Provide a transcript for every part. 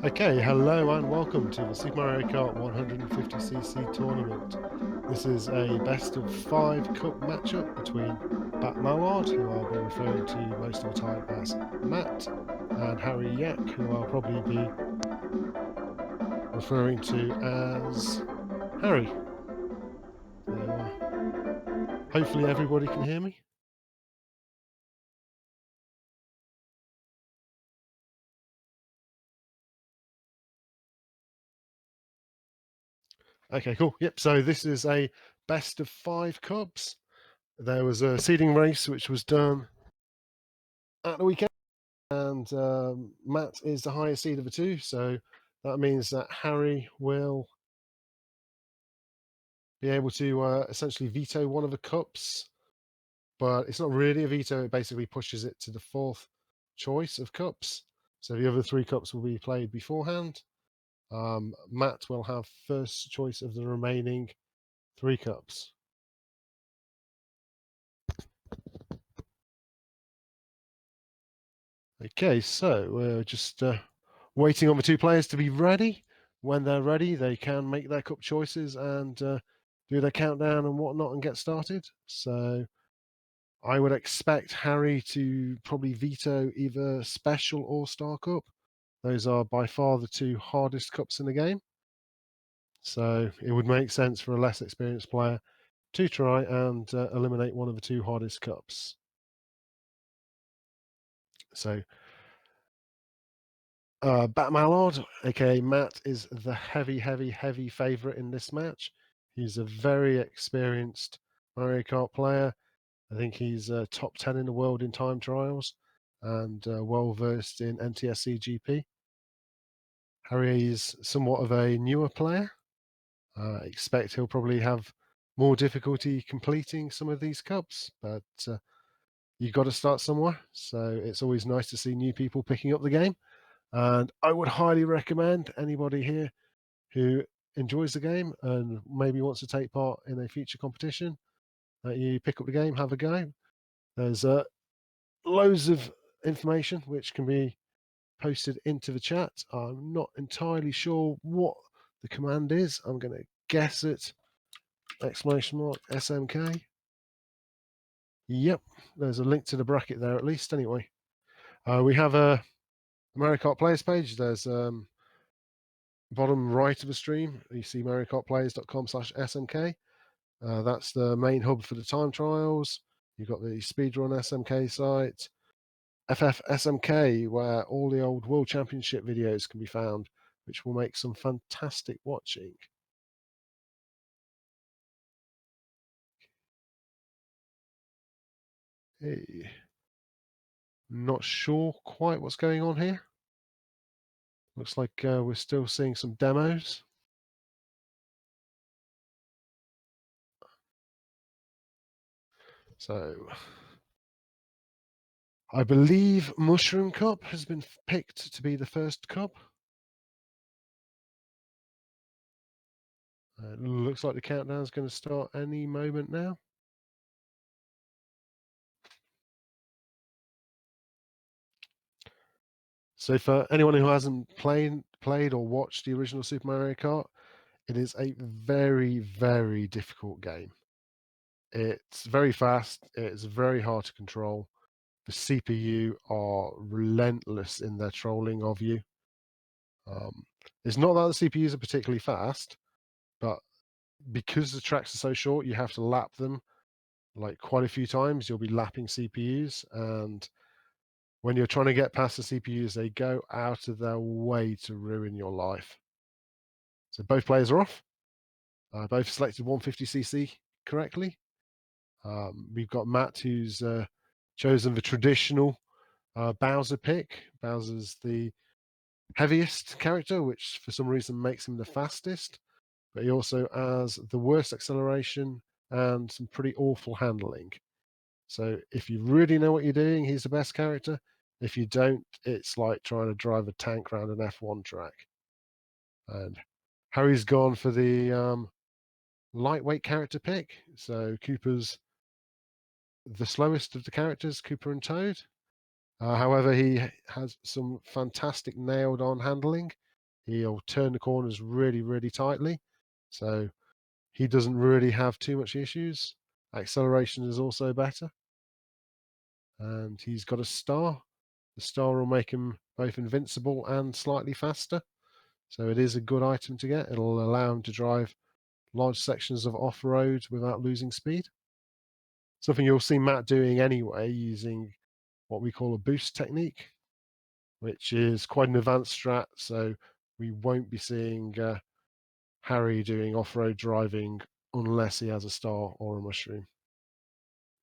Okay, hello and welcome to the Super Mario Kart 150cc tournament. This is a best of 5 cup matchup between BattMallard, who I'll be referring to most of the time as Matt, and Harry Yack, who I'll probably be referring to as Harry. So hopefully everybody can hear me. Okay, cool. Yep, so this is a best of 5 cups. There was a seeding race which was done at the weekend, and Matt is the highest seed of the two, so that means that Harry will be able to essentially veto one of the cups, but it's not really a veto, it basically pushes it to the 4th choice of cups. So the other 3 cups will be played beforehand. Matt will have first choice of the remaining 3 cups. Okay, so we're just waiting on the 2 players to be ready. When they're ready, they can make their cup choices and do their countdown and whatnot and get started. So I would expect Harry to probably veto either Special or Star Cup. Those are by far the 2 hardest cups in the game. So it would make sense for a less experienced player to try and eliminate one of the 2 hardest cups. So BattMallard, aka Matt, is the heavy favourite in this match. He's a very experienced Mario Kart player. I think he's top 10 in the world in time trials and well versed in NTSC GP. Harry is somewhat of a newer player. I expect he'll probably have more difficulty completing some of these cups, but you've got to start somewhere. So it's always nice to see new people picking up the game. And I would highly recommend anybody here who enjoys the game and maybe wants to take part in a future competition that you pick up the game, have a go. There's loads of information which can be posted into the chat. I'm not entirely sure what the command is. I'm going to guess it. Exclamation mark SMK. Yep, there's a link to the bracket there at least. Anyway, we have a Mario Kart players page. There's bottom right of the stream. You see mariokartplayers.com/smk. That's the main hub for the time trials. You've got the speedrun SMK site, FFSMK, where all the old World Championship videos can be found, which will make some fantastic watching. Hey, not sure quite what's going on here. Looks like we're still seeing some demos. So I believe Mushroom Cup has been picked to be the first cup. Looks like the countdown is going to start any moment now. So for anyone who hasn't played or watched the original Super Mario Kart, it is a very difficult game. It's very fast, it's very hard to control. The CPU are relentless in their trolling of you. It's not that the CPUs are particularly fast, but because the tracks are so short, you have to lap them like quite a few times. You'll be lapping CPUs, and when you're trying to get past the CPUs, they go out of their way to ruin your life. So both players are off. Both selected 150cc correctly. We've got Matt, who's chosen the traditional Bowser pick. Bowser's the heaviest character, which for some reason makes him the fastest, but he also has the worst acceleration and some pretty awful handling. So if you really know what you're doing, he's the best character. If you don't, it's like trying to drive a tank around an F1 track. And Harry's gone for the lightweight character pick. So Cooper's the slowest of the characters, Cooper and Toad. However, he has some fantastic nailed-on handling. He'll turn the corners really, really tightly, so he doesn't really have too much issues. Acceleration is also better, and he's got a star. The star will make him both invincible and slightly faster, so it is a good item to get. It'll allow him to drive large sections of off-road without losing speed. Something you'll see Matt doing anyway, using what we call a boost technique, which is quite an advanced strat, so we won't be seeing Harry doing off-road driving unless he has a star or a mushroom.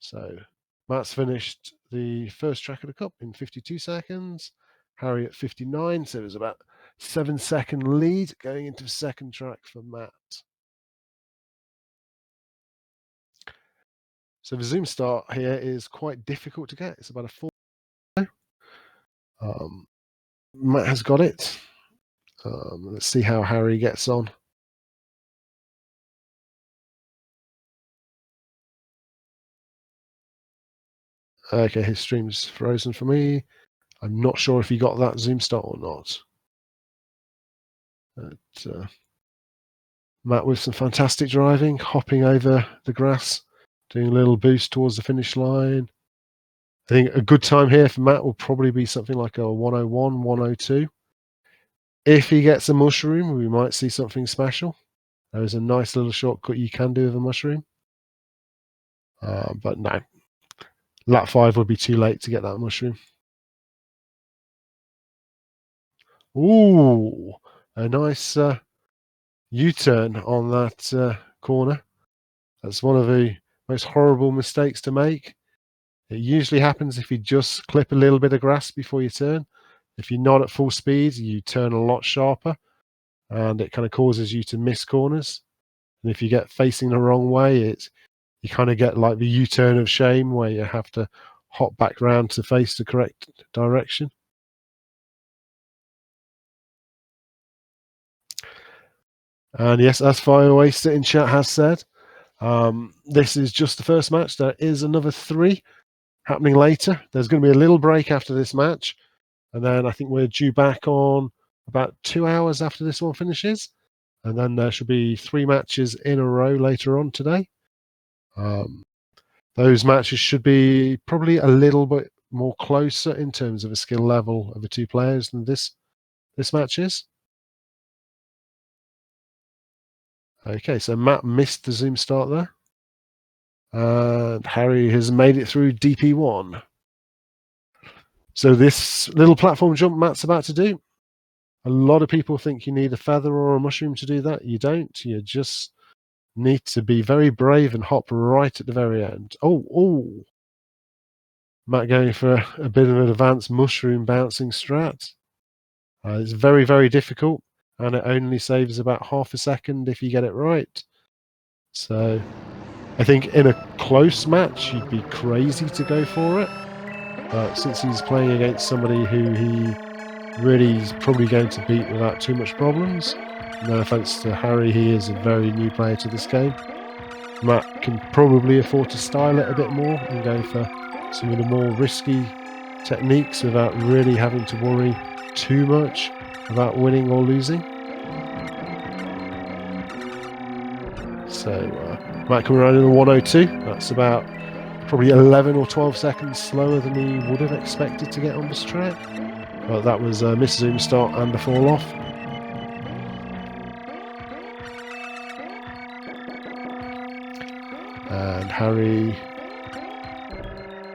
So Matt's finished the first track of the cup in 52 seconds, Harry at 59, so there's about 7-second lead going into the second track for Matt. So the zoom start here is quite difficult to get. It's about a 4. Matt has got it. Let's see how Harry gets on. Okay, his stream's frozen for me. I'm not sure if he got that zoom start or not. But, Matt with some fantastic driving, hopping over the grass, doing a little boost towards the finish line. I think a good time here for Matt will probably be something like a 101, 102. If he gets a mushroom, we might see something special. There is a nice little shortcut you can do with a mushroom. But no, lap 5 would be too late to get that mushroom. Ooh, a nice U-turn on that corner. That's one of the most horrible mistakes to make. It usually happens if you just clip a little bit of grass before you turn. If you're not at full speed, you turn a lot sharper, and it kind of causes you to miss corners. And if you get facing the wrong way, you kind of get like the U-turn of shame, where you have to hop back round to face the correct direction. And yes, as Firewaster in chat has said, this is just the first match. There is another 3 happening later. There's going to be a little break after this match, and then I think we're due back on about 2 hours after this one finishes, and then there should be 3 matches in a row later on today. Those matches should be probably a little bit more closer in terms of a skill level of the 2 players than this match is. Okay, so Matt missed the zoom start there. And Harry has made it through DP1. So this little platform jump Matt's about to do, a lot of people think you need a feather or a mushroom to do that. You don't. You just need to be very brave and hop right at the very end. Oh. Matt going for a bit of an advanced mushroom bouncing strat. It's very, very difficult, and it only saves about half a second if you get it right. So I think in a close match, you'd be crazy to go for it. But since he's playing against somebody who he really is probably going to beat without too much problems, no offense to Harry, he is a very new player to this game. Matt can probably afford to style it a bit more and go for some of the more risky techniques without really having to worry too much about winning or losing. So Matt coming around in a 102. That's about probably 11 or 12 seconds slower than he would have expected to get on this track. But that was a miss zoom start and a fall off. And Harry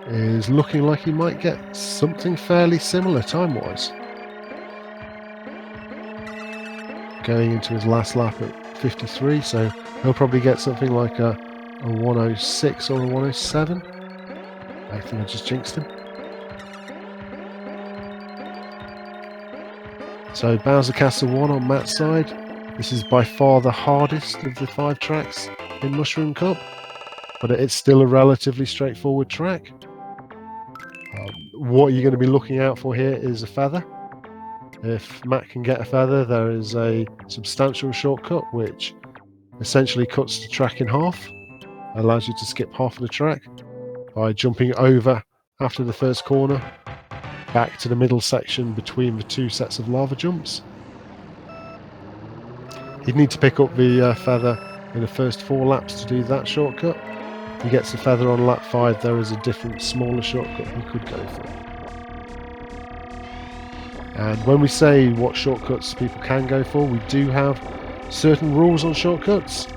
is looking like he might get something fairly similar time-wise. Going into his last lap at 53, so he'll probably get something like a 106 or a 107. I think I just jinxed him. So Bowser Castle 1 on Matt's side. This is by far the hardest of the 5 tracks in Mushroom Cup, but it's still a relatively straightforward track. What you're going to be looking out for here is a feather. If Matt can get a feather, there is a substantial shortcut which essentially cuts the track in half, allows you to skip half of the track by jumping over after the first corner back to the middle section between the two sets of lava jumps. He'd need to pick up the feather in the first 4 laps to do that shortcut. If he gets the feather on lap 5, there is a different, smaller shortcut he could go for. And when we say what shortcuts people can go for, we do have certain rules on shortcuts.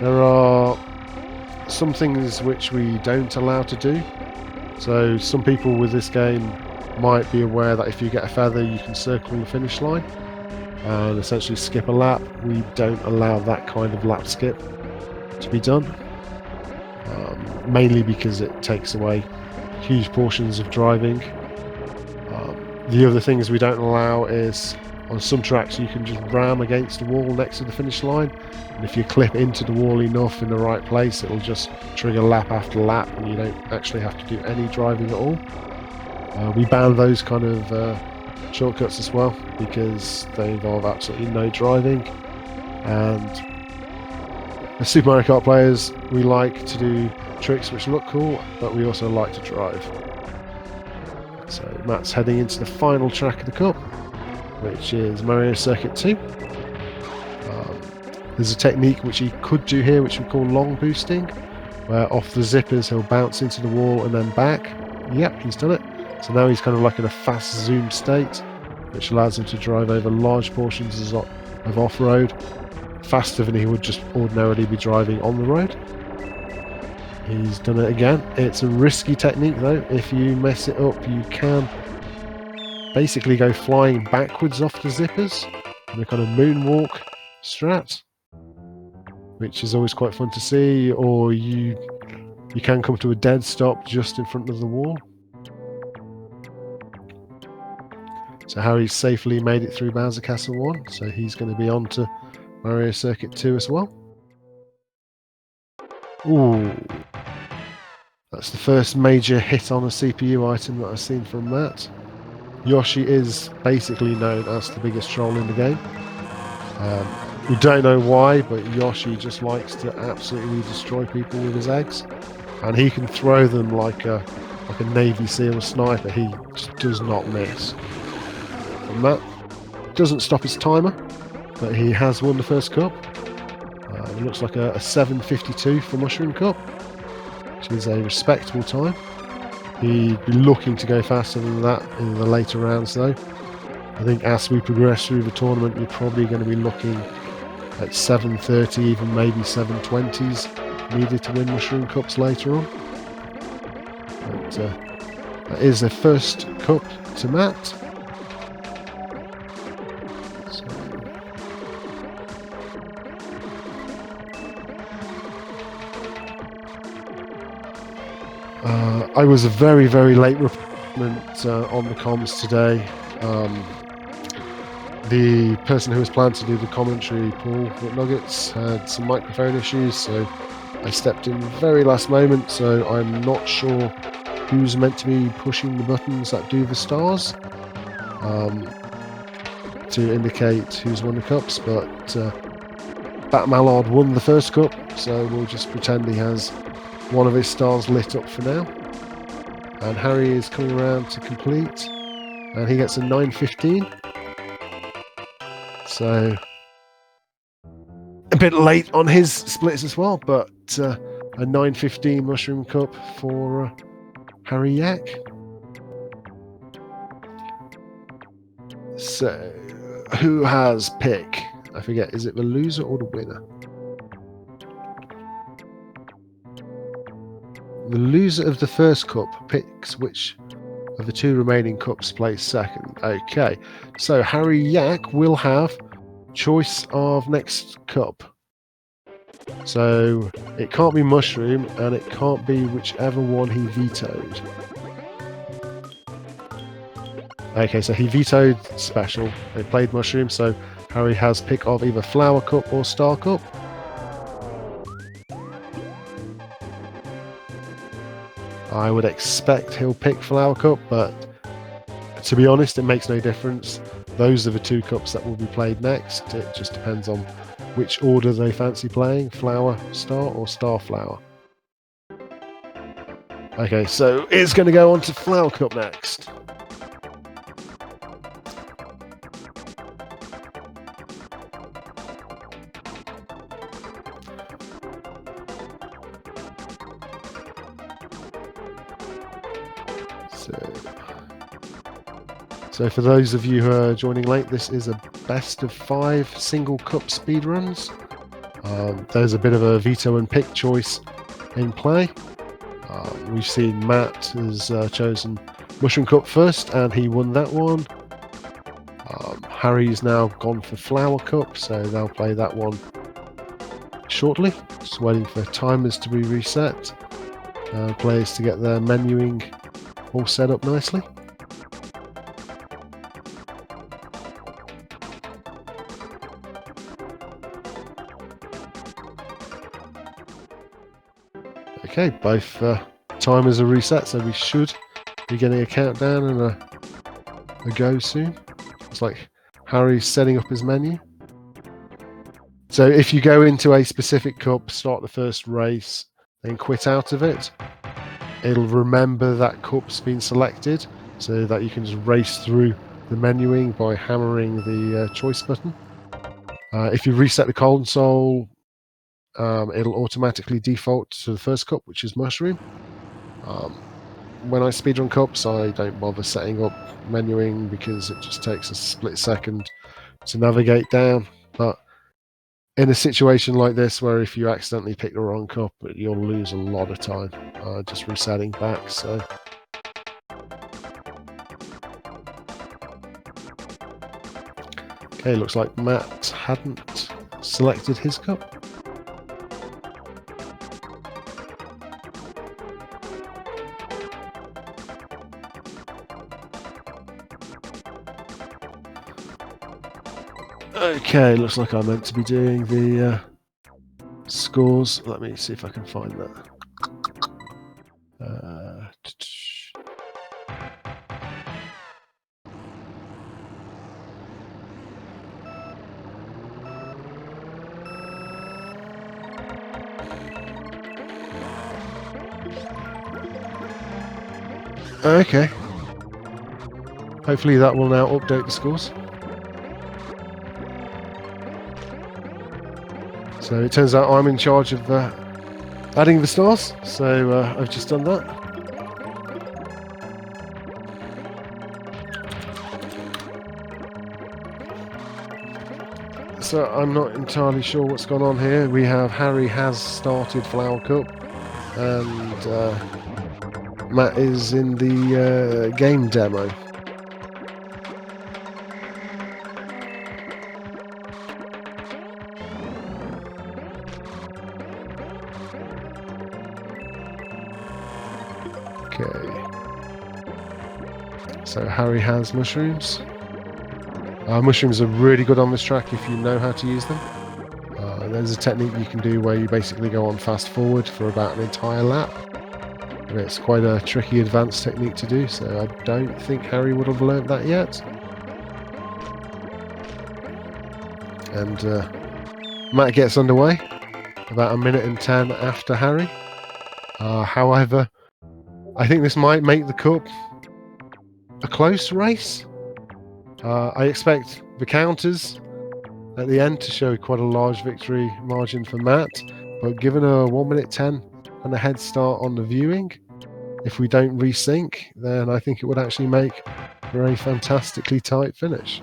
There are some things which we don't allow to do. So some people with this game might be aware that if you get a feather, you can circle the finish line and essentially skip a lap. We don't allow that kind of lap skip to be done, mainly because it takes away huge portions of driving. The other things we don't allow is, on some tracks you can just ram against the wall next to the finish line, and if you clip into the wall enough in the right place, it'll just trigger lap after lap and you don't actually have to do any driving at all. We ban those kind of shortcuts as well because they involve absolutely no driving, and as Super Mario Kart players we like to do tricks which look cool, but we also like to drive. So Matt's heading into the final track of the cup, which is Mario Circuit 2. There's a technique which he could do here which we call long boosting, where off the zippers he'll bounce into the wall and then back. Yep, he's done it. So now he's kind of like in a fast zoom state, which allows him to drive over large portions of off-road faster than he would just ordinarily be driving on the road. He's done it again. It's a risky technique though. If you mess it up, you can basically go flying backwards off the zippers in a kind of moonwalk strat, which is always quite fun to see, or you can come to a dead stop just in front of the wall. So Harry's safely made it through Bowser Castle 1, so he's going to be on to Mario Circuit 2 as well. Ooh. That's the first major hit on a CPU item that I've seen from Matt. Yoshi is basically known as the biggest troll in the game. We don't know why, but Yoshi just likes to absolutely destroy people with his eggs, and he can throw them like a Navy SEAL sniper. He just does not miss. And that doesn't stop his timer, but he has won the first cup. It looks like a 7:52 for Mushroom Cup, which is a respectable time. He'd be looking to go faster than that in the later rounds though. I think as we progress through the tournament, you're probably going to be looking at 7:30, even maybe 7:20s needed to win Mushroom Cups later on. But that is the first cup to Matt. I was a very, very late replacement on the comms today. The person who was planned to do the commentary, Paul Nuggets, had some microphone issues, so I stepped in very last moment, so I'm not sure who's meant to be pushing the buttons that do the stars to indicate who's won the cups, but BattMallard won the first cup, so we'll just pretend he has one of his stars lit up for now. And Harry is coming around to complete, and he gets a 9:15. So a bit late on his splits as well, but a 9:15 Mushroom Cup for Harry Yack. So who has pick? I forget, is it the loser or the winner? The loser of the first cup picks which of the 2 remaining cups plays second. Okay, so Harry Yack will have choice of next cup. So it can't be Mushroom, and it can't be whichever one he vetoed. Okay, so he vetoed Special. They played Mushroom, so Harry has pick of either Flower Cup or Star Cup. I would expect he'll pick Flower Cup, but to be honest, it makes no difference. Those are the 2 cups that will be played next. It just depends on which order they fancy playing, Flower Star or Star Flower. Okay, so it's going to go on to Flower Cup next. So for those of you who are joining late, this is a best of 5 single cup speedruns. There's a bit of a veto and pick choice in play. We've seen Matt has chosen Mushroom Cup first, and he won that one. Harry's now gone for Flower Cup, so they'll play that one shortly. Just waiting for timers to be reset. Players to get their menuing all set up nicely. Okay, both timers are reset, so we should be getting a countdown and a go soon. It's like Harry's setting up his menu. So if you go into a specific cup, start the first race, then quit out of it, it'll remember that cup's been selected, so that you can just race through the menuing by hammering the choice button. If you reset the console, it'll automatically default to the first cup, which is Mushroom. When I speedrun cups, I don't bother setting up menuing because it just takes a split second to navigate down. But in a situation like this, where if you accidentally pick the wrong cup, you'll lose a lot of time just resetting back. So okay, looks like Matt hadn't selected his cup. Okay, looks like I'm meant to be doing the scores. Let me see if I can find that. Okay. Hopefully that will now update the scores. So it turns out I'm in charge of adding the stars, so I've just done that. So I'm not entirely sure what's gone on here. We have Harry has started Flower Cup, and Matt is in the game demo. Okay, so Harry has mushrooms. Mushrooms are really good on this track if you know how to use them. There's a technique you can do where you basically go on fast forward for about an entire lap. And it's quite a tricky advanced technique to do, so I don't think Harry would have learnt that yet. And Matt gets underway about 1 minute and 10 after Harry. However, I think this might make the cup a close race. I expect the counters at the end to show quite a large victory margin for Matt, but given a 1 minute 10 and a head start on the viewing, if we don't resync, then I think it would actually make for a fantastically tight finish.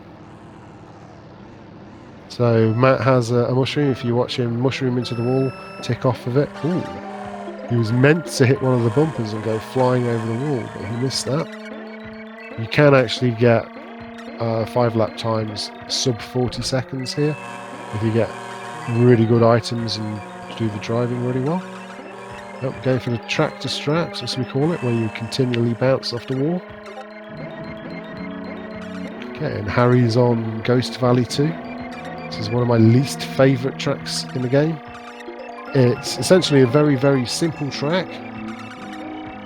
So Matt has a mushroom. If you watch him mushroom into the wall, tick off of it. Ooh. He was meant to hit one of the bumpers and go flying over the wall, but he missed that. You can actually get 5 lap times sub 40 seconds here if you get really good items and do the driving really well. Going for the tractor straps, as we call it, where you continually bounce off the wall. Okay, and Harry's on Ghost Valley 2. This is one of my least favourite tracks in the game. It's essentially a very, very simple track,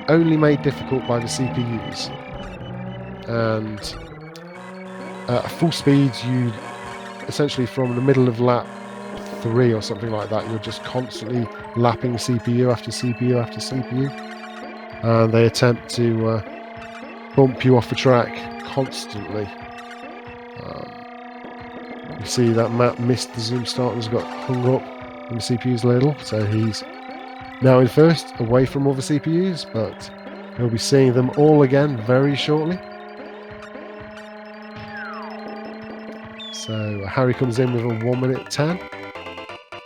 only made difficult by the CPUs. And at full speed, you essentially from the middle of lap 3 or something like that, you're just constantly lapping CPU after CPU after CPU. And they attempt to bump you off the track constantly. You see that Matt missed the zoom start and has got hung up in the CPU's ladle, so he's now in first, away from all the CPUs, but We'll be seeing them all again very shortly. So Harry comes in with a 1:10.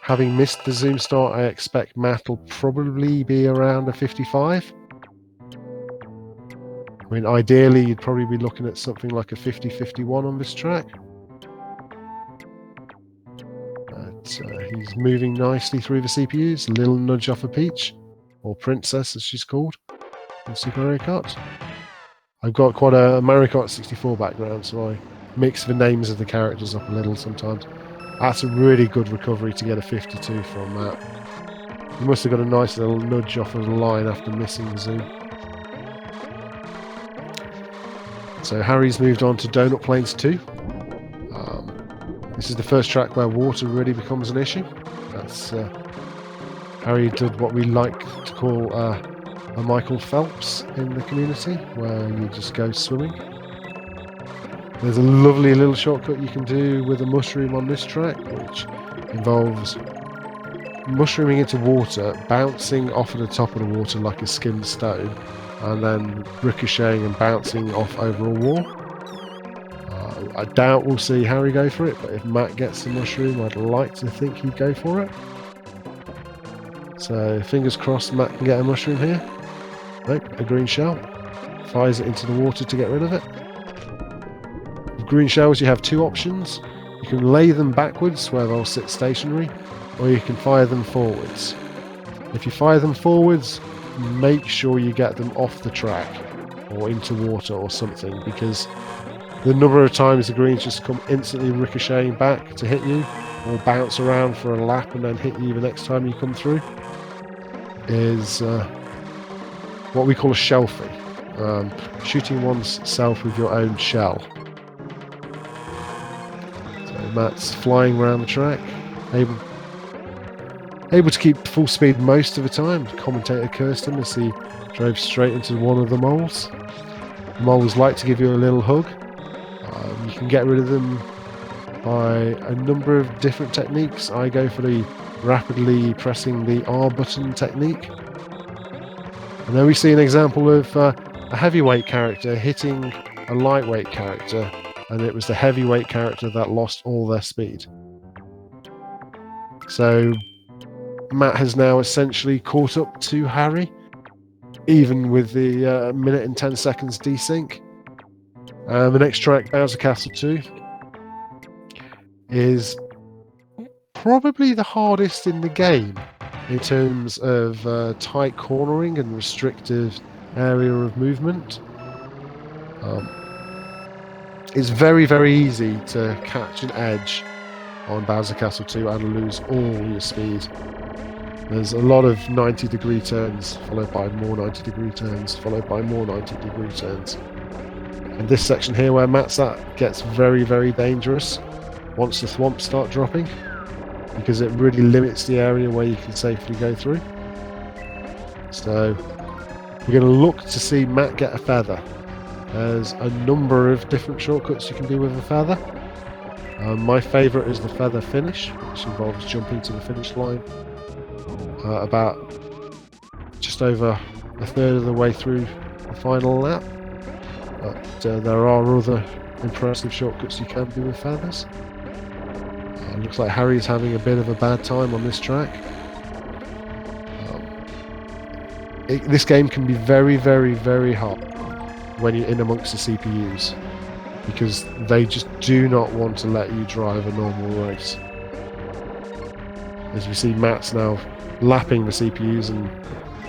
Having missed the zoom start, I expect Matt will probably be around a 55. I mean, ideally, you'd probably be looking at something like a 50-51 on this track. But he's moving nicely through the CPUs. A little nudge off of Peach, or Princess as she's called in Super Mario Kart. I've got quite a Mario Kart 64 background, so I mix the names of the characters up a little sometimes. That's a really good recovery to get a 52 from that. He must have got a nice little nudge off of the line after missing the zoom. So Harry's moved on to Donut Plains 2. This is the first track where water really becomes an issue. That's Harry did what we like to call a Michael Phelps in the community, where you just go swimming. There's a lovely little shortcut you can do with a mushroom on this track, which involves mushrooming into water, bouncing off at the top of the water like a skimmed stone, and then ricocheting and bouncing off over a wall. I doubt we'll see Harry go for it, but if Matt gets the mushroom, I'd like to think he'd go for it. So fingers crossed Matt can get a mushroom here. Nope, a green shell. Fires it into the water to get rid of it. With green shells you have two options. You can lay them backwards where they'll sit stationary, or you can fire them forwards. If you fire them forwards, make sure you get them off the track or into water or something, because the number of times the greens just come instantly ricocheting back to hit you, or bounce around for a lap and then hit you the next time you come through, is what we call a shelfie. Shooting one's self with your own shell. So Matt's flying around the track, able to keep full speed most of the time. Commentator cursed him as he drove straight into one of the moles. The moles like to give you a little hug. You can get rid of them by a number of different techniques. I go for the rapidly pressing the R button technique. And then we see an example of a heavyweight character hitting a lightweight character, and it was the heavyweight character that lost all their speed. So Matt has now essentially caught up to Harry, even with the minute and 10 seconds desync. The next track, Bowser Castle 2, is probably the hardest in the game in terms of tight cornering and restrictive area of movement. It's very, very easy to catch an edge on Bowser Castle 2 and lose all your speed. There's a lot of 90-degree turns, followed by more 90-degree turns, followed by more 90-degree turns. And this section here where Matt's at gets very, very dangerous once the thwomps start dropping, because it really limits the area where you can safely go through. So we're going to look to see Matt get a feather. There's a number of different shortcuts you can do with a feather. My favourite is the feather finish, which involves jumping to the finish line about just over a third of the way through the final lap. But there are other impressive shortcuts you can do with feathers. Looks like Harry's having a bit of a bad time on this track. This game can be very, very, very hard when you're in amongst the CPUs, because they just do not want to let you drive a normal race. As we see, Matt's now lapping the CPUs and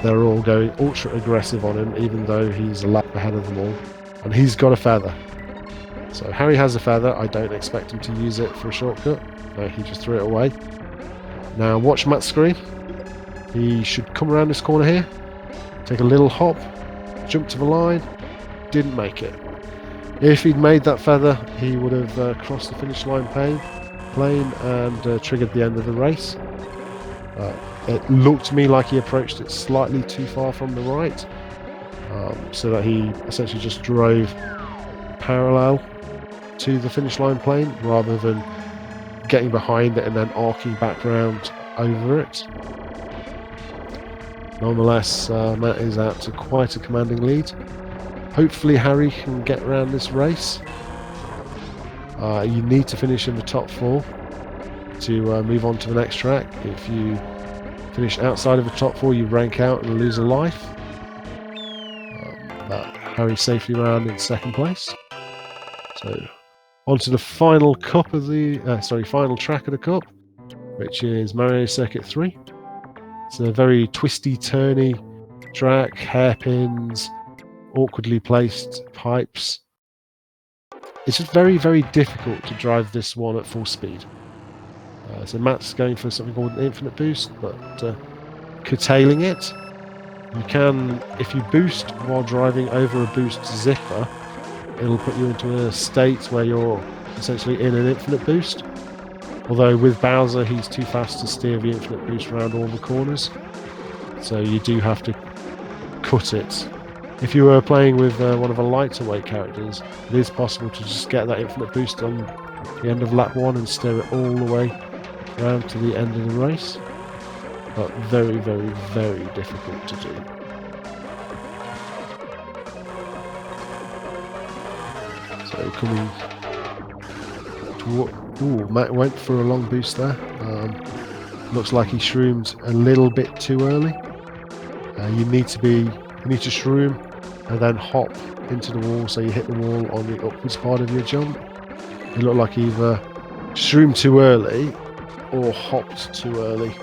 they're all going ultra aggressive on him, even though he's a lap ahead of them all. And he's got a feather. So Harry has a feather. I don't expect him to use it for a shortcut. No, he just threw it away. Now watch Matt's screen. He should come around this corner here, take a little hop, jump to the line. Didn't make it. If he'd made that feather, he would have crossed the finish line plane and triggered the end of the race. It looked to me like he approached it slightly too far from the right, so that he essentially just drove parallel to the finish line plane rather than getting behind it and then arcing back round over it. Nonetheless, Matt is out to quite a commanding lead. Hopefully Harry can get around this race. You need to finish in the top 4 to move on to the next track. If you finish outside of the top 4, you rank out and lose a life. But Harry safely around in second place. So on to the final cup of the final track of the cup, which is Mario Circuit 3. It's a very twisty, turny track, hairpins, awkwardly placed pipes. It's just very, very difficult to drive this one at full speed. So Matt's going for something called an infinite boost, but curtailing it. You can, if you boost while driving over a boost zipper, it'll put you into a state where you're essentially in an infinite boost. Although with Bowser, he's too fast to steer the infinite boost around all the corners. So you do have to cut it. If you were playing with one of the lighter weight characters, it is possible to just get that infinite boost on the end of lap 1 and steer it all the way around to the end of the race. But very, very, very difficult to do. So coming toward... Ooh, Matt went for a long boost there. Looks like he shroomed a little bit too early. You need to shroom and then hop into the wall so you hit the wall on the upwards part of your jump. It looked like either shroomed too early or hopped too early,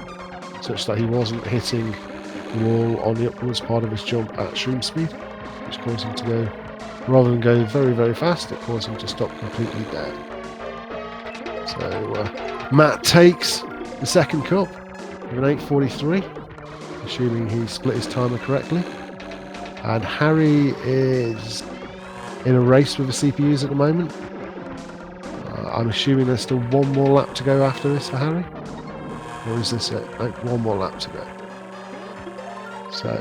such that he wasn't hitting the wall on the upwards part of his jump at shroom speed, which caused him to go, rather than go very, very fast, it caused him to stop completely dead. So Matt takes the second cup with an 8:43, assuming he split his timer correctly. And Harry is in a race with the CPUs at the moment. I'm assuming there's still one more lap to go after this for Harry. Or is this it? No, one more lap to go. So,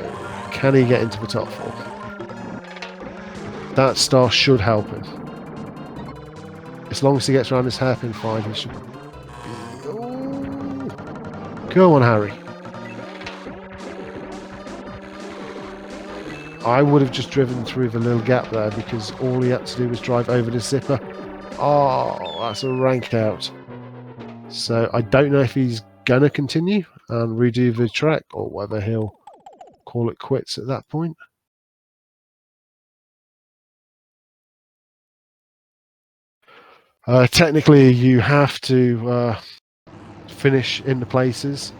can he get into the top 4? That star should help him. As long as he gets around this hairpin fine, he should be... Oh. Go on, Harry. I would have just driven through the little gap there because all he had to do was drive over the zipper. Oh, that's a rank out. So I don't know if he's going to continue and redo the track or whether he'll call it quits at that point. Technically, you have to finish in the places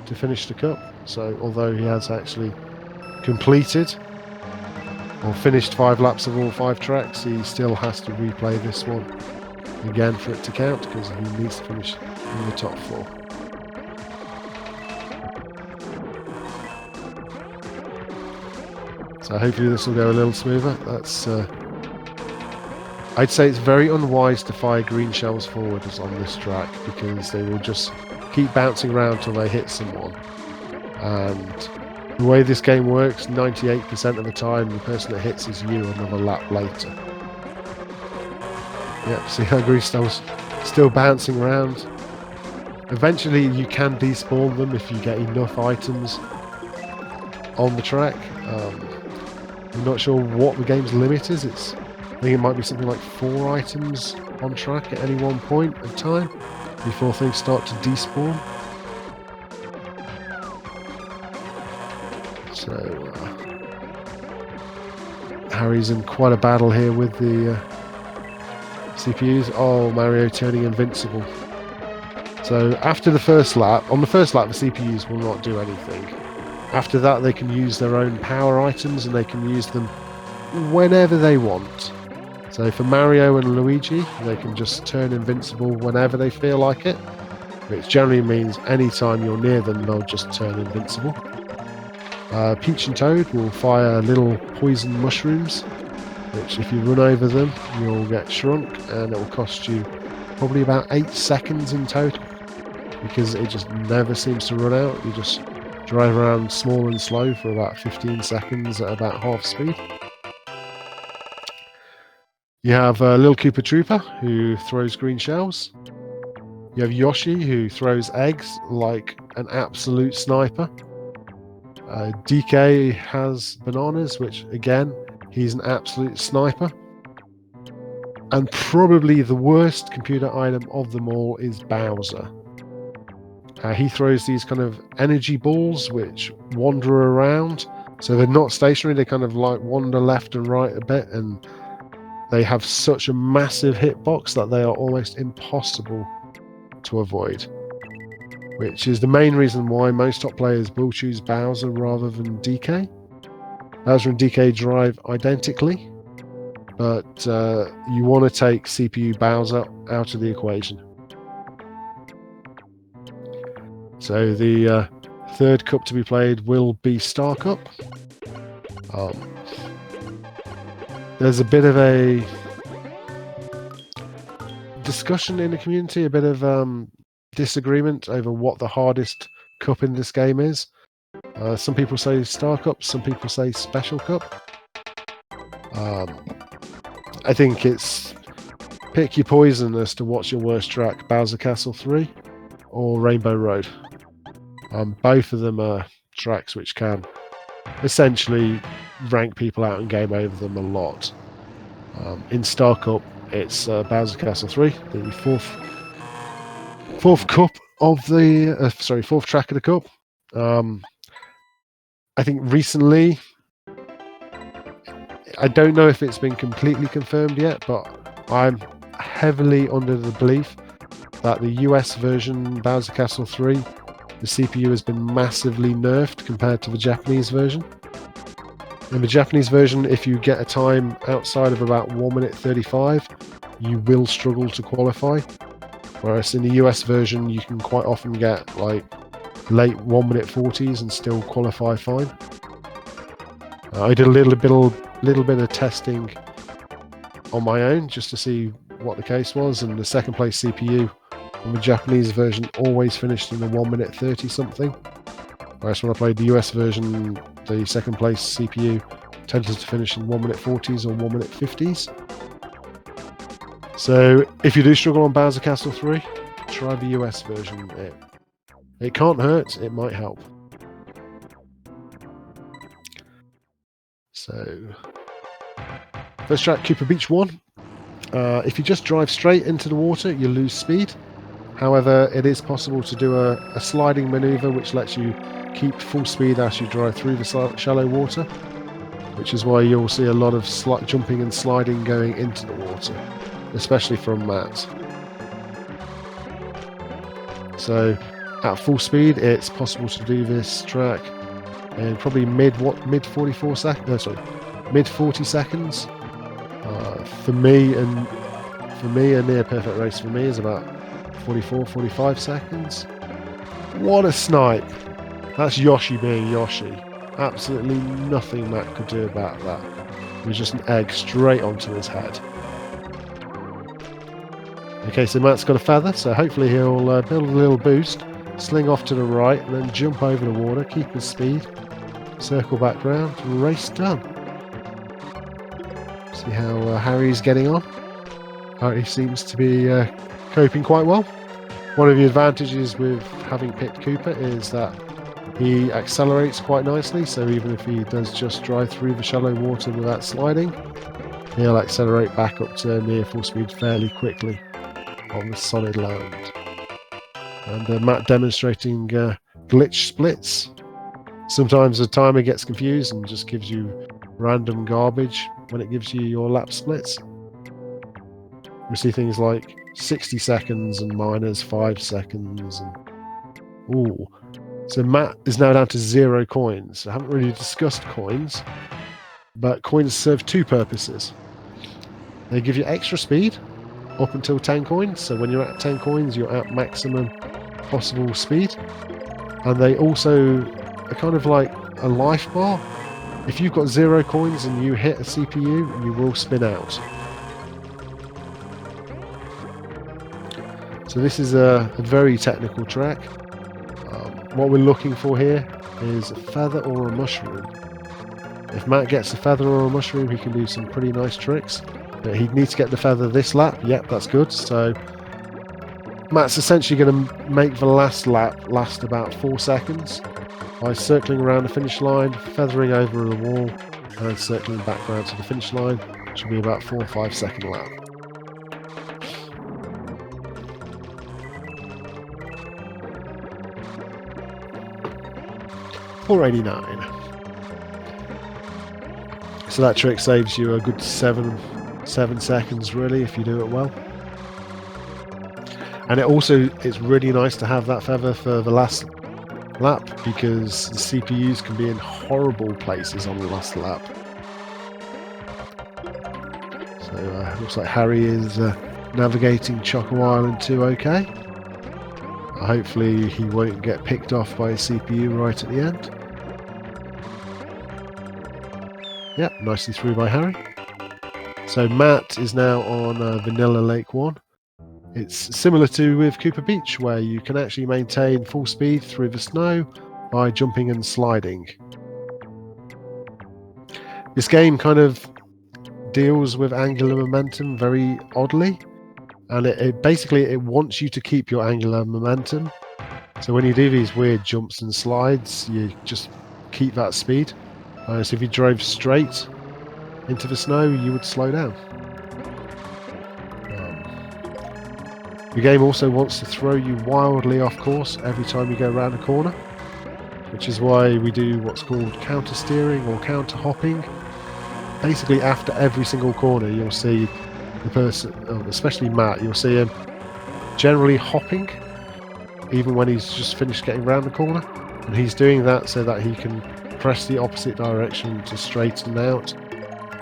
to finish the cup. So although he has actually completed or finished 5 laps of all 5 tracks, he still has to replay this one again for it to count because he needs to finish in the top 4. So hopefully this will go a little smoother. That's I'd say it's very unwise to fire green shells forwards on this track because they will just keep bouncing around till they hit someone. And the way this game works, 98% of the time, the person that hits is you another lap later. Yep, see how green shells still bouncing around. Eventually you can despawn them if you get enough items on the track. I'm not sure what the game's limit is. I think it might be something like 4 items on track at any one point of time before things start to despawn. So Harry's in quite a battle here with the CPUs. Oh, Mario turning invincible. So after the first lap, on the first lap the CPUs will not do anything. After that they can use their own power items and they can use them whenever they want. So for Mario and Luigi, they can just turn invincible whenever they feel like it, which generally means anytime you're near them they'll just turn invincible. Peach and Toad will fire little poison mushrooms, which if you run over them you'll get shrunk, and it will cost you probably about 8 seconds in total because it just never seems to run out. You just drive around small and slow for about 15 seconds at about half speed. You have Lil Koopa Trooper who throws green shells. You have Yoshi who throws eggs like an absolute sniper. DK has bananas, which again, he's an absolute sniper. And probably the worst computer item of them all is Bowser. He throws these kind of energy balls which wander around. So they're not stationary, they kind of like wander left and right a bit, and they have such a massive hitbox that they are almost impossible to avoid. Which is the main reason why most top players will choose Bowser rather than DK. Bowser and DK drive identically, but you want to take CPU Bowser out of the equation. So the third cup to be played will be Star Cup. There's a bit of a discussion in the community, a bit of disagreement over what the hardest cup in this game is. Some people say Star Cup, some people say Special Cup. I think it's pick your poison as to what's your worst track, Bowser Castle 3 or Rainbow Road. Both of them are tracks which can essentially rank people out and game over them a lot. In Star Cup, it's Bowser Castle 3, the fourth cup of the fourth track of the cup. I think recently, I don't know if it's been completely confirmed yet, but I'm heavily under the belief that the US version Bowser Castle 3, the CPU has been massively nerfed compared to the Japanese version. In the Japanese version, if you get a time outside of about 1 minute 35, you will struggle to qualify. Whereas in the US version, you can quite often get like late 1 minute 40s and still qualify fine. I did a little bit of testing on my own just to see what the case was, and the second place CPU on the Japanese version always finished in the 1 minute 30 something. Whereas when I played the US version, the second place CPU tended to finish in 1 minute 40s or 1 minute 50s. So if you do struggle on Bowser Castle 3, try the US version. It can't hurt, it might help. So, first track, Cooper Beach 1. If you just drive straight into the water, you lose speed. However, it is possible to do a sliding maneuver which lets you keep full speed as you drive through the shallow water, which is why you'll see a lot of jumping and sliding going into the water, especially from Matt. So, at full speed, it's possible to do this track in probably mid 40 seconds. For me, a near perfect race for me is about 45 seconds. What a snipe! That's Yoshi being Yoshi. Absolutely nothing Matt could do about that. It was just an egg straight onto his head. Okay, so Matt's got a feather, so hopefully he'll build a little boost, sling off to the right, and then jump over the water, keep his speed, circle back round, race done. See how Harry's getting on. Harry seems to be coping quite well. One of the advantages with having picked Cooper is that he accelerates quite nicely, so even if he does just drive through the shallow water without sliding, he'll accelerate back up to near full speed fairly quickly on the solid land. And Matt demonstrating glitch splits. Sometimes the timer gets confused and just gives you random garbage when it gives you your lap splits. We see things like 60 seconds and minus 5 seconds. Ooh. So Matt is now down to 0 coins. I haven't really discussed coins, but coins serve two purposes. They give you extra speed up until 10 coins. So when you're at 10 coins, you're at maximum possible speed. And they also are kind of like a life bar. If you've got 0 coins and you hit a CPU, you will spin out. So this is a very technical track. What we're looking for here is a feather or a mushroom. If Matt gets a feather or a mushroom, he can do some pretty nice tricks. But he'd need to get the feather this lap. Yep, that's good. So Matt's essentially going to make the last lap last about 4 seconds by circling around the finish line, feathering over the wall, and circling back round to the finish line. Which will be about 4 or 5 second lap. $4.89. So that trick saves you a good 7 seconds really if you do it well. And it's really nice to have that feather for the last lap, because the CPUs can be in horrible places on the last lap. So looks like Harry is navigating Choco Island 2 okay. Hopefully he won't get picked off by a CPU right at the end. Yep, nicely through by Harry. So Matt is now on Vanilla Lake 1. It's similar to with Cooper Beach, where you can actually maintain full speed through the snow by jumping and sliding. This game kind of deals with angular momentum very oddly, and it basically wants you to keep your angular momentum. So when you do these weird jumps and slides, you just keep that speed. So if you drove straight into the snow, you would slow down. The game also wants to throw you wildly off course every time you go around a corner, which is why we do what's called counter steering or counter hopping. Basically, after every single corner, you'll see the person, especially Matt, you'll see him generally hopping, even when he's just finished getting around the corner. And he's doing that so that he can press the opposite direction to straighten out,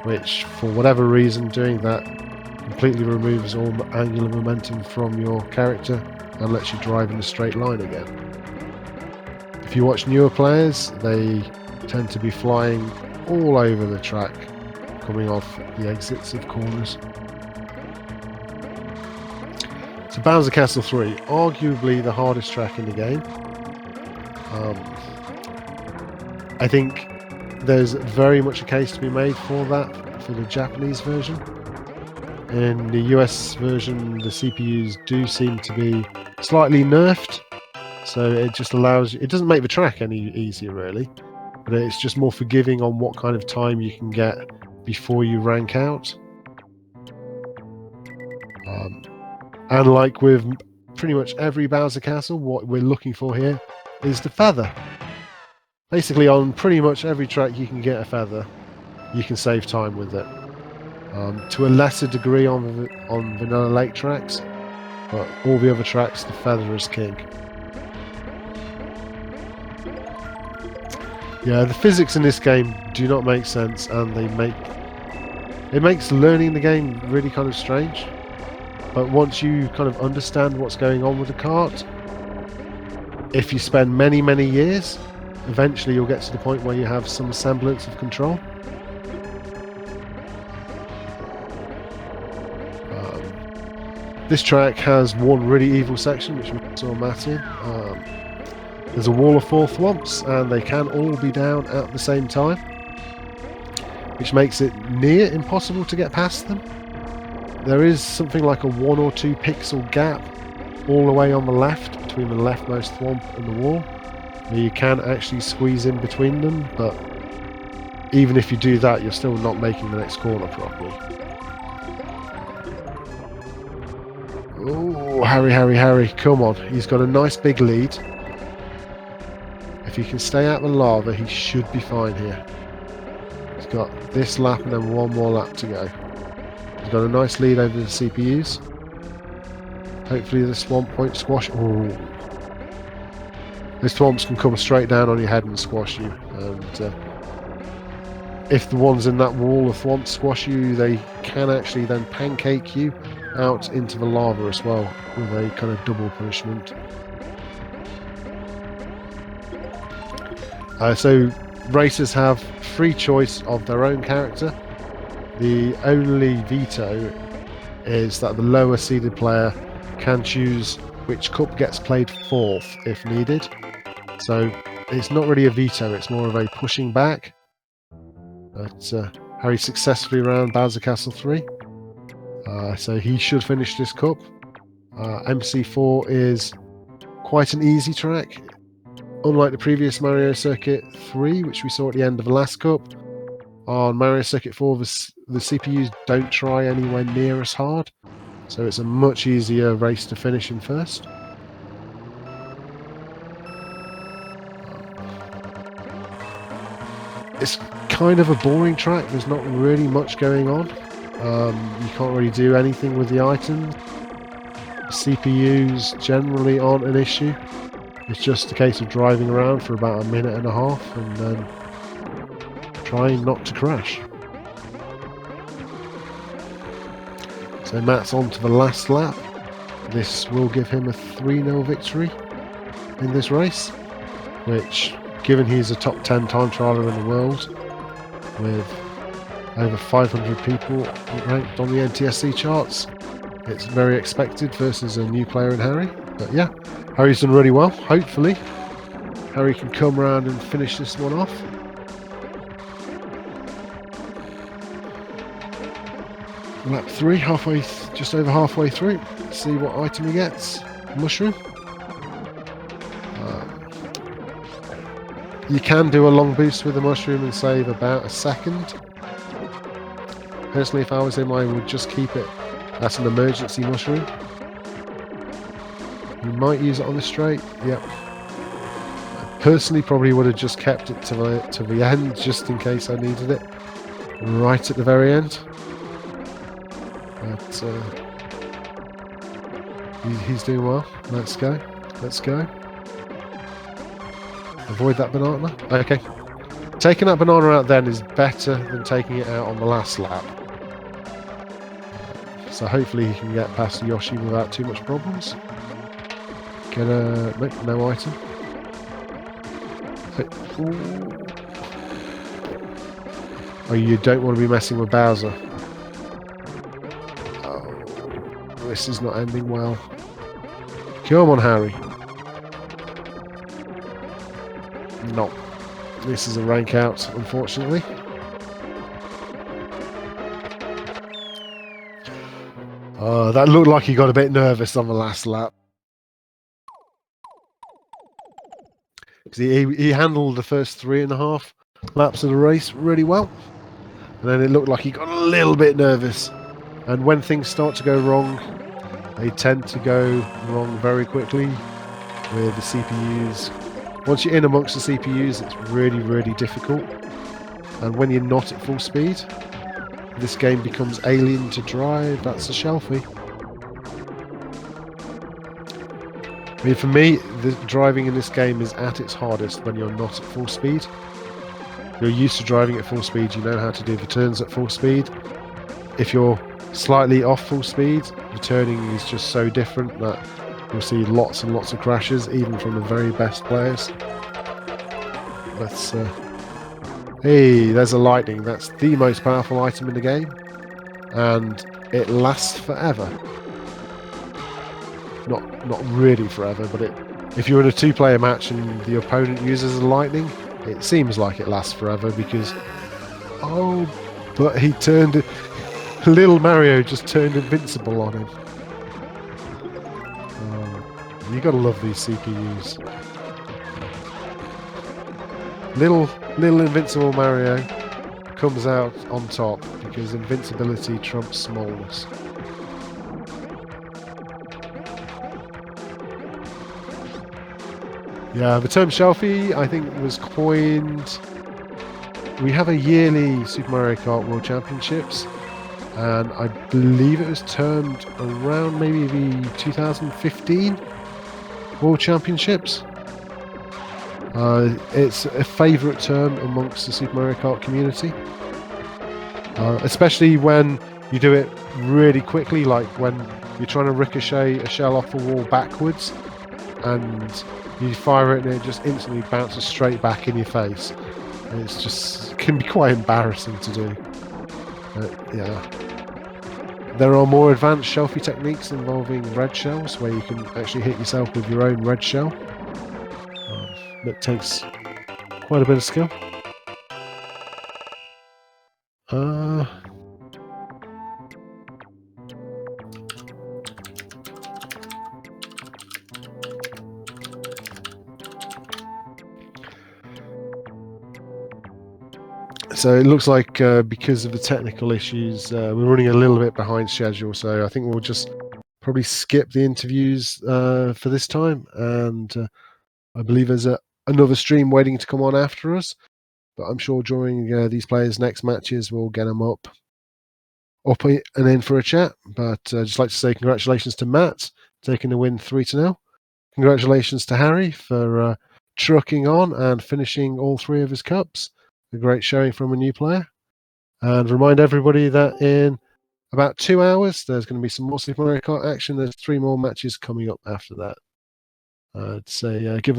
which, for whatever reason, doing that completely removes all angular momentum from your character and lets you drive in a straight line again. If you watch newer players, they tend to be flying all over the track, coming off the exits of corners. So Bowser Castle 3, arguably the hardest track in the game. I think there's very much a case to be made for that for the Japanese version. In the US version, the CPUs do seem to be slightly nerfed, so it just allows you, it doesn't make the track any easier really, but it's just more forgiving on what kind of time you can get before you rank out. And like with pretty much every Bowser Castle, what we're looking for here is the feather. Basically, on pretty much every track you can get a feather, you can save time with it. To a lesser degree on Vanilla Lake tracks, but all the other tracks, the feather is king. Yeah, the physics in this game do not make sense, and it makes learning the game really kind of strange. But once you kind of understand what's going on with the kart, if you spend many years, eventually you'll get to the point where you have some semblance of control. This track has one really evil section, which we saw Matt in. There's a wall of 4 thwomps, and they can all be down at the same time, which makes it near impossible to get past them. There is something like a 1 or 2 pixel gap all the way on the left between the leftmost thwomp and the wall, where you can actually squeeze in between them, but even if you do that, you're still not making the next corner properly. Oh, Harry, come on. He's got a nice big lead. If he can stay out of the lava, he should be fine here. He's got this lap and then one more lap to go. He's got a nice lead over the CPUs. Hopefully the swamp won't squash. Oh, those thwomps can come straight down on your head and squash you. And if the ones in that wall of thwomps squash you, they can actually then pancake you out into the lava as well, with a kind of double punishment. So racers have free choice of their own character. The only veto is that the lower seeded player can choose which cup gets played 4th if needed. So it's not really a veto, it's more of a pushing back. But Harry successfully ran Bowser Castle 3. So he should finish this cup. MC4 is quite an easy track. unlike the previous Mario Circuit 3, which we saw at the end of the last cup, on Mario Circuit 4, the CPUs don't try anywhere near as hard, so it's a much easier race to finish in first. It's kind of a boring track. There's not really much going on. You can't really do anything with the items. CPUs generally aren't an issue. It's just a case of driving around for about a minute and a half and then trying not to crash. So Matt's on to the last lap. This will give him a 3-0 victory in this race, which, given he's a top 10 time trialer in the world with over 500 people ranked on the NTSC charts, it's very expected versus a new player in Harry. But yeah, Harry's done really well. Hopefully Harry can come around and finish this one off. Lap 3, just over halfway through. Let's see what item he gets. Mushroom. You can do a long boost with the mushroom and save about a second. Personally, if I was him, I would just keep it as an emergency mushroom. You might use it on the straight. Yep. I personally probably would have just kept it to the end, just in case I needed it. Right at the very end. But he's doing well. Let's go. Let's go. Avoid that banana. Okay. Taking that banana out then is better than taking it out on the last lap. So hopefully he can get past Yoshi without too much problems. Get a... Nope, no item. Oh, you don't want to be messing with Bowser. Oh, this is not ending well. Come on, Harry. No. This is a rank out, unfortunately. That looked like he got a bit nervous on the last lap. Because he handled the first 3.5 laps of the race really well. And then it looked like he got a little bit nervous. And when things start to go wrong, they tend to go wrong very quickly with the CPUs. Once you're in amongst the CPUs, it's really, really difficult. And when you're not at full speed, this game becomes alien to drive. That's a Shelfie. I mean, for me, the driving in this game is at its hardest when you're not at full speed. You're used to driving at full speed, you know how to do the turns at full speed. If you're slightly off full speed, the turning is just so different that you'll see lots and lots of crashes, even from the very best players. Let's... hey, there's a lightning. That's the most powerful item in the game. And it lasts forever. Not really forever, but if you're in a 2-player match and the opponent uses a lightning, it seems like it lasts forever because... Oh, but he turned it... Little Mario just turned invincible on him. You gotta love these CPUs. Little invincible Mario comes out on top because invincibility trumps smallness. Yeah, the term Shelfie, I think, was coined... We have a yearly Super Mario Kart World Championships, and I believe it was termed around maybe the 2015 World Championships. It's a favourite term amongst the Super Mario Kart community, especially when you do it really quickly, like when you're trying to ricochet a shell off a wall backwards, and you fire it and it just instantly bounces straight back in your face. And it's just... it can be quite embarrassing to do. But, yeah. There are more advanced Shelfie techniques involving red shells, where you can actually hit yourself with your own red shell. That takes quite a bit of skill. so it looks like because of the technical issues, we're running a little bit behind schedule. So I think we'll just probably skip the interviews for this time. And I believe there's another stream waiting to come on after us. But I'm sure during these players' next matches, we'll get them up and in for a chat. But I'd just like to say congratulations to Matt, taking the win 3-0. Congratulations to Harry for trucking on and finishing all 3 of his cups. A great showing from a new player. And remind everybody that in about 2 hours, there's going to be some more Super Mario Kart action. There's 3 more matches coming up after that. I'd say give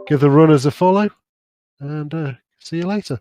the runners a follow, and see you later.